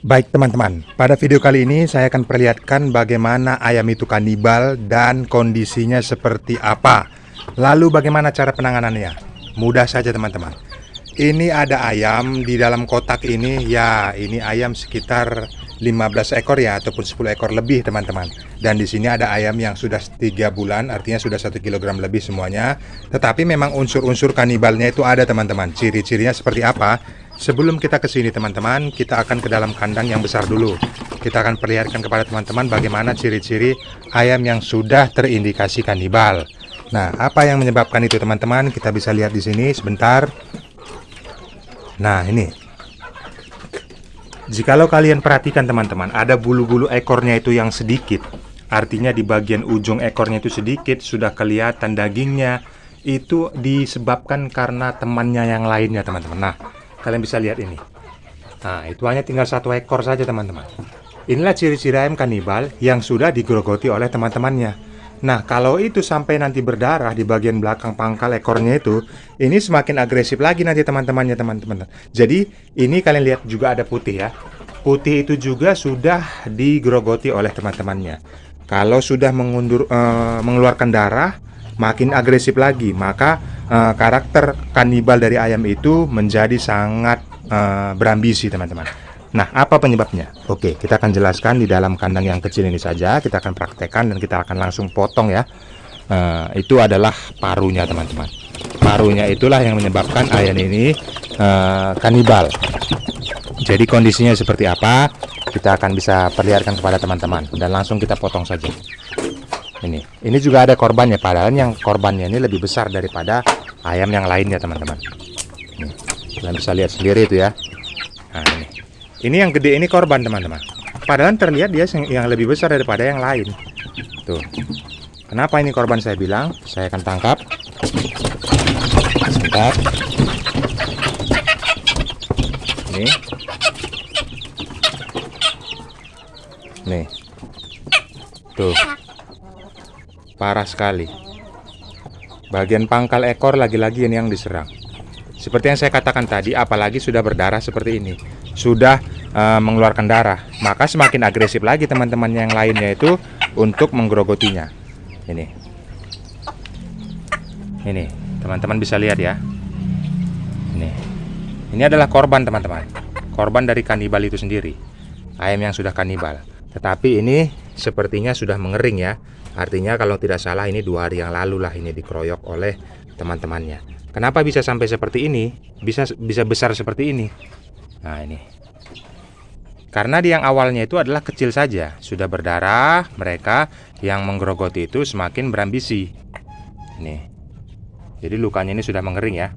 Baik teman-teman, pada video kali ini saya akan perlihatkan bagaimana ayam itu kanibal dan kondisinya seperti apa. Lalu bagaimana cara penanganannya? Mudah saja teman-teman. Ini ada ayam di dalam kotak ini, ya ini ayam sekitar 15 ekor ya, ataupun 10 ekor lebih teman-teman. Dan di sini ada ayam yang sudah 3 bulan, artinya sudah 1 kilogram lebih semuanya. Tetapi memang unsur-unsur kanibalnya itu ada teman-teman. Ciri-cirinya seperti apa? Sebelum kita ke sini teman-teman, kita akan ke dalam kandang yang besar dulu. Kita akan perlihatkan kepada teman-teman bagaimana ciri-ciri ayam yang sudah terindikasi kanibal. Nah, apa yang menyebabkan itu teman-teman? Kita bisa lihat di sini sebentar. Nah, ini. Jikalau kalian perhatikan teman-teman, ada bulu-bulu ekornya itu yang sedikit. Artinya di bagian ujung ekornya itu sedikit, sudah kelihatan dagingnya. Itu disebabkan karena temannya yang lainnya teman-teman. Nah, kalian bisa lihat ini. Nah, itu hanya tinggal 1 ekor saja teman-teman. Inilah ciri-ciri ayam kanibal yang sudah digerogoti oleh teman-temannya. Nah, kalau itu sampai nanti berdarah di bagian belakang pangkal ekornya itu, ini semakin agresif lagi nanti teman-temannya teman-teman. Jadi, ini kalian lihat juga ada putih ya. Putih itu juga sudah digerogoti oleh teman-temannya. Kalau sudah mengeluarkan darah, makin agresif lagi, maka karakter kanibal dari ayam itu menjadi sangat berambisi teman-teman. Nah, apa penyebabnya? Oke, kita akan jelaskan di dalam kandang yang kecil ini saja. Kita akan praktekkan dan kita akan langsung potong ya. Itu adalah parunya teman-teman. Parunya itulah yang menyebabkan ayam ini kanibal. Jadi kondisinya seperti apa? Kita akan bisa perlihatkan kepada teman-teman. Dan langsung kita potong saja. Ini juga ada korbannya. Padahal yang korbannya ini lebih besar daripada ayam yang lainnya teman-teman. Kalian bisa lihat sendiri itu ya. Nah, ini yang gede ini korban teman-teman. Padahal terlihat dia yang lebih besar daripada yang lain. Tuh. Kenapa ini korban saya bilang? Saya akan tangkap. Sebentar. Nih. Nih. Tuh. Parah sekali. Bagian pangkal ekor lagi-lagi ini yang diserang. Seperti yang saya katakan tadi, apalagi sudah berdarah seperti ini, sudah mengeluarkan darah, maka semakin agresif lagi teman-teman yang lainnya itu untuk menggerogotinya. Ini teman-teman bisa lihat ya. Ini adalah korban teman-teman, korban dari kanibal itu sendiri, ayam yang sudah kanibal. Tetapi ini sepertinya sudah mengering ya. Artinya kalau tidak salah ini 2 hari yang lalu lah ini dikeroyok oleh teman-temannya. Kenapa bisa sampai seperti ini? Bisa besar seperti ini. Nah, ini. Karena di yang awalnya itu adalah kecil saja, sudah berdarah, mereka yang menggerogoti itu semakin berambisi. Ini. Jadi lukanya ini sudah mengering ya.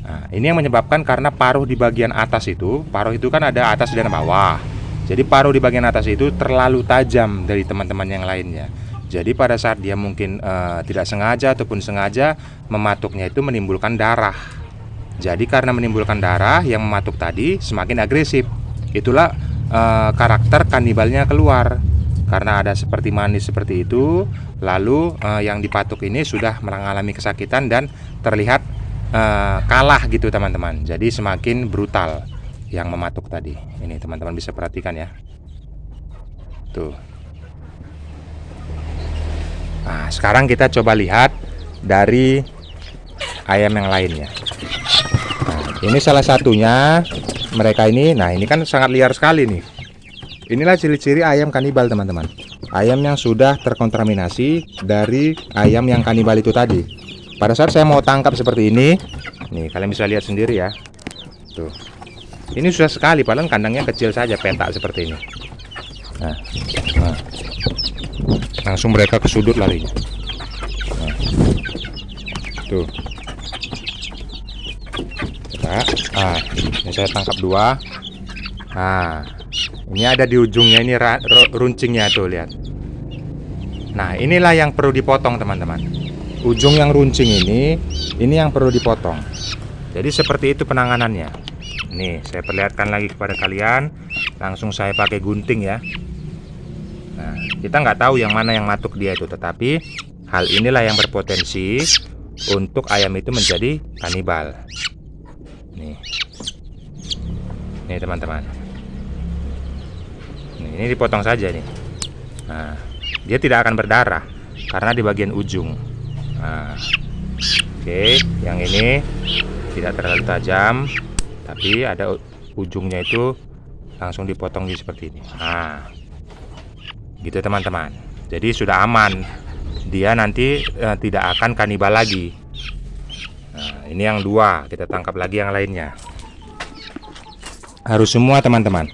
Nah, ini yang menyebabkan karena paruh di bagian atas itu, paruh itu kan ada atas dan bawah. Jadi paruh di bagian atas itu terlalu tajam dari teman-teman yang lainnya. Jadi pada saat dia mungkin tidak sengaja ataupun sengaja mematuknya itu menimbulkan darah. Jadi karena menimbulkan darah yang mematuk tadi semakin agresif. Itulah karakter kanibalnya keluar. Karena ada seperti manis seperti itu, lalu yang dipatuk ini sudah mengalami kesakitan dan terlihat kalah gitu teman-teman. Jadi semakin brutal yang mematuk tadi. Ini teman-teman bisa perhatikan ya. Tuh. Nah, sekarang kita coba lihat dari ayam yang lainnya. Nah, ini salah satunya mereka ini. Nah, ini kan sangat liar sekali nih. Inilah ciri-ciri ayam kanibal teman-teman. Ayam yang sudah terkontaminasi dari ayam yang kanibal itu tadi. Pada saat saya mau tangkap seperti ini, nih kalian bisa lihat sendiri ya. Tuh. Ini susah sekali, padahal kandangnya kecil saja, petak seperti ini. Nah. Langsung mereka ke sudut larinya. Nah, tuh. Ini saya tangkap 2. Nah, ini ada di ujungnya ini runcingnya tuh lihat. Nah, inilah yang perlu dipotong teman-teman. Ujung yang runcing ini yang perlu dipotong. Jadi seperti itu penanganannya. Nih, saya perlihatkan lagi kepada kalian. Langsung saya pakai gunting ya. Nah, kita nggak tahu yang mana yang matuk dia itu, tetapi hal inilah yang berpotensi untuk ayam itu menjadi kanibal. Nih teman-teman. Ini dipotong saja nih. Nah, dia tidak akan berdarah karena di bagian ujung. Nah, oke, yang ini tidak terlalu tajam, tapi ada ujungnya itu langsung dipotong seperti ini. Nah, gitu teman-teman. Jadi sudah aman. Dia nanti tidak akan kanibal lagi. Nah, ini yang dua, kita tangkap lagi yang lainnya. Harus semua teman-teman.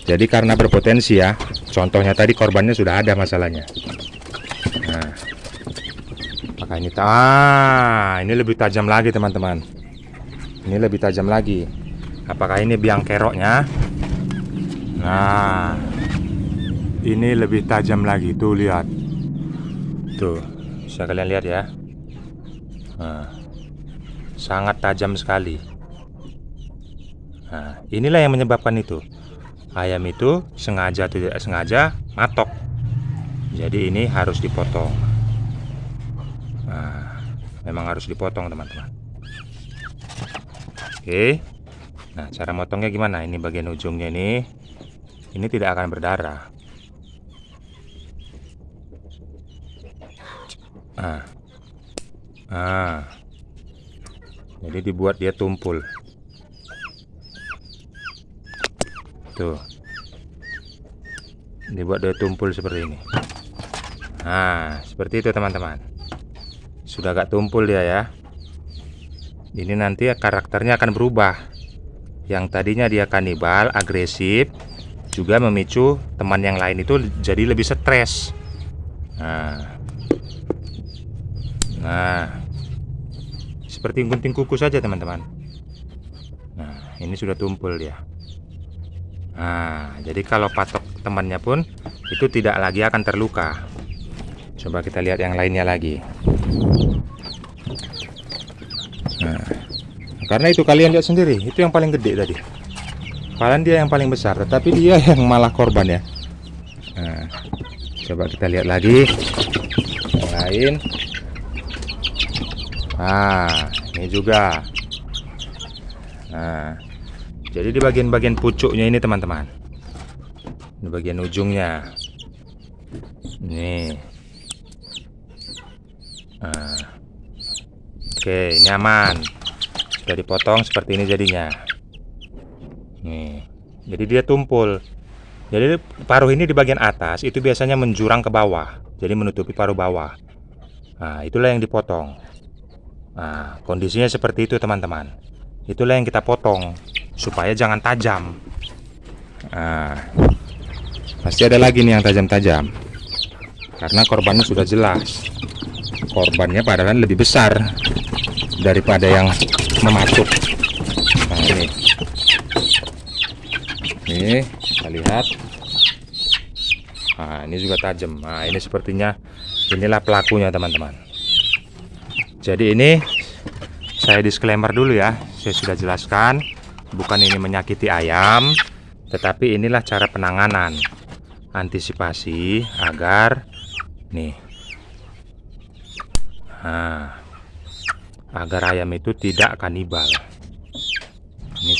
Jadi karena berpotensi ya. Contohnya tadi korbannya sudah ada masalahnya. Nah, apakah ini ini lebih tajam lagi teman-teman. Ini lebih tajam lagi. Apakah ini biang keroknya? Nah, ini lebih tajam lagi. Tuh lihat. Tuh, bisa kalian lihat ya. Nah, sangat tajam sekali. Nah, inilah yang menyebabkan itu. Ayam itu sengaja atau tidak sengaja matok. Jadi ini harus dipotong. Nah, memang harus dipotong teman-teman. Oke. Nah, cara motongnya gimana? Ini bagian ujungnya ini. Ini tidak akan berdarah. Jadi dibuat dia tumpul. Tuh, dibuat dia tumpul seperti ini. Nah, seperti itu teman-teman. Sudah agak tumpul dia ya. Ini nanti karakternya akan berubah. Yang tadinya dia kanibal, agresif, juga memicu teman yang lain itu jadi lebih stres. Nah, seperti gunting kuku saja teman-teman. Nah, ini sudah tumpul dia. Nah, jadi kalau patok temannya pun itu tidak lagi akan terluka. Coba kita lihat yang lainnya lagi. Nah, karena itu kalian lihat sendiri, itu yang paling gede tadi. Padahal dia yang paling besar, tetapi dia yang malah korban ya. Nah, coba kita lihat lagi yang lain. Nah, ini juga. Nah, jadi di bagian-bagian pucuknya ini teman-teman, di bagian ujungnya nih. Nah, oke, ini aman. Sudah dipotong seperti ini jadinya. Nih, jadi dia tumpul. Jadi paruh ini di bagian atas itu biasanya menjurang ke bawah, jadi menutupi paruh bawah. Nah, itulah yang dipotong. Nah, kondisinya seperti itu teman-teman. Itulah yang kita potong supaya jangan tajam. Nah, pasti ada lagi nih yang tajam-tajam. Karena korbannya sudah jelas. Korbannya padahal lebih besar daripada yang mematuk. Nah, ini kita lihat. Nah, ini juga tajam. Nah, ini sepertinya inilah pelakunya teman-teman. Jadi ini saya disclaimer dulu ya. Saya sudah jelaskan, bukan ini menyakiti ayam, tetapi inilah cara penanganan, antisipasi agar agar ayam itu tidak kanibal. Ini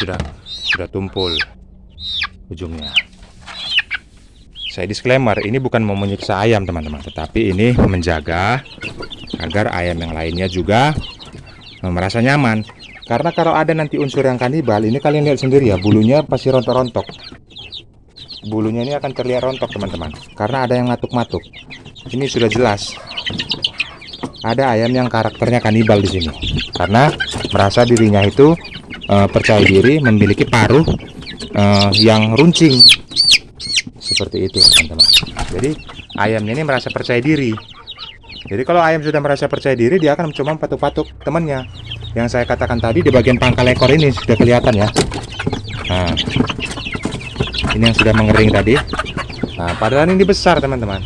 sudah tumpul ujungnya. Saya disclaimer, ini bukan mau menyiksa ayam teman-teman, tetapi ini menjaga agar ayam yang lainnya juga merasa nyaman. Karena kalau ada nanti unsur yang kanibal, ini kalian lihat sendiri ya, bulunya pasti rontok-rontok. Bulunya ini akan terlihat rontok teman-teman, karena ada yang matuk-matuk. Ini sudah jelas. Ada ayam yang karakternya kanibal di sini, karena merasa dirinya itu percaya diri, memiliki paruh yang runcing. Seperti itu teman-teman. Jadi ayamnya ini merasa percaya diri. Jadi kalau ayam sudah merasa percaya diri, dia akan mencoba patuk-patuk temannya. Yang saya katakan tadi di bagian pangkal ekor ini sudah kelihatan ya. Nah, ini yang sudah mengering tadi. Nah, padahal ini besar teman-teman,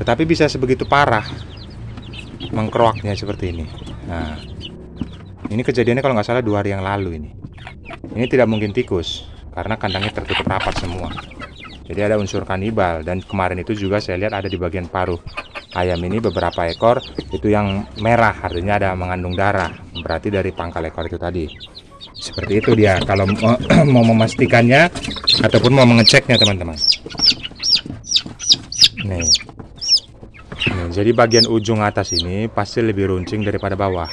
tetapi bisa sebegitu parah mengkeroaknya seperti ini. Nah, ini kejadiannya kalau nggak salah 2 hari yang lalu ini. Ini tidak mungkin tikus karena kandangnya tertutup rapat semua. Jadi ada unsur kanibal, dan kemarin itu juga saya lihat ada di bagian paruh ayam ini beberapa ekor itu yang merah, artinya ada mengandung darah, berarti dari pangkal ekor itu tadi. Seperti itu dia kalau mau memastikannya ataupun mau mengeceknya teman-teman. Nih. Nih, jadi bagian ujung atas ini pasti lebih runcing daripada bawah.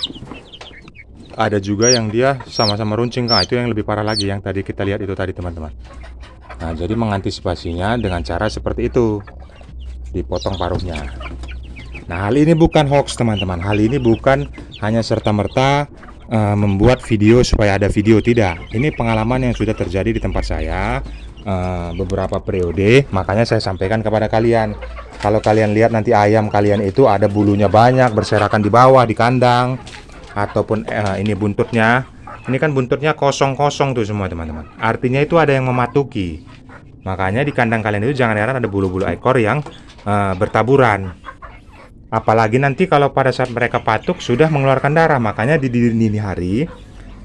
Ada juga yang dia sama-sama runcing, Kak. Itu yang lebih parah lagi yang tadi kita lihat itu tadi, teman-teman. Nah, jadi mengantisipasinya dengan cara seperti itu. Dipotong paruhnya. Nah, hal ini bukan hoax, teman-teman. Hal ini bukan hanya serta-merta membuat video supaya ada video, tidak. Ini pengalaman yang sudah terjadi di tempat saya beberapa periode, makanya saya sampaikan kepada kalian. Kalau kalian lihat nanti ayam kalian itu ada bulunya banyak berserakan di bawah di kandang, ataupun ini buntutnya. Ini kan buntutnya kosong-kosong tuh semua, teman-teman. Artinya itu ada yang mematuki. Makanya di kandang kalian itu jangan heran ada bulu-bulu ekor yang bertaburan. Apalagi nanti kalau pada saat mereka patuk sudah mengeluarkan darah. Makanya di dini hari,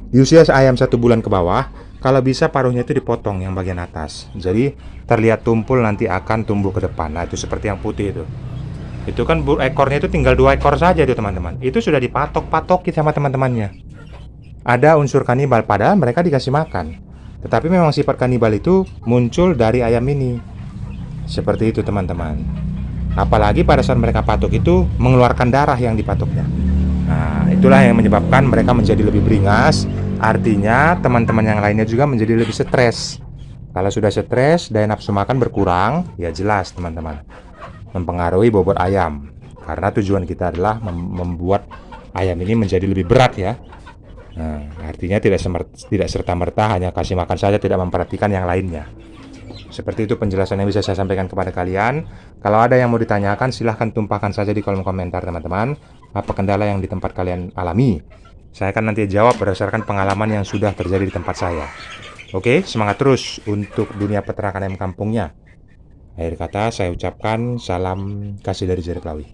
di usia ayam 1 bulan ke bawah, kalau bisa paruhnya itu dipotong yang bagian atas. Jadi terlihat tumpul nanti akan tumbuh ke depan. Nah, itu seperti yang putih itu. Itu kan ekornya itu tinggal 2 ekor saja itu, teman-teman. Itu sudah dipatok-patokin sama teman-temannya. Ada unsur kanibal, padahal mereka dikasih makan. Tetapi memang sifat kanibal itu muncul dari ayam ini. Seperti itu, teman-teman. Apalagi pada saat mereka patok itu mengeluarkan darah yang dipatoknya. Nah, itulah yang menyebabkan mereka menjadi lebih beringas. Artinya teman-teman yang lainnya juga menjadi lebih stres. Kalau sudah stres, daya nafsu makan berkurang, ya jelas teman-teman mempengaruhi bobot ayam. Karena tujuan kita adalah membuat ayam ini menjadi lebih berat ya. Nah, artinya tidak serta-merta hanya kasih makan saja, tidak memperhatikan yang lainnya. Seperti itu penjelasan yang bisa saya sampaikan kepada kalian. Kalau ada yang mau ditanyakan, silahkan tumpahkan saja di kolom komentar, teman-teman. Apa kendala yang di tempat kalian alami? Saya akan nanti jawab berdasarkan pengalaman yang sudah terjadi di tempat saya. Oke, semangat terus untuk dunia peternakan ayam kampungnya. Akhir kata saya ucapkan salam kasih dari Jerry Klawi.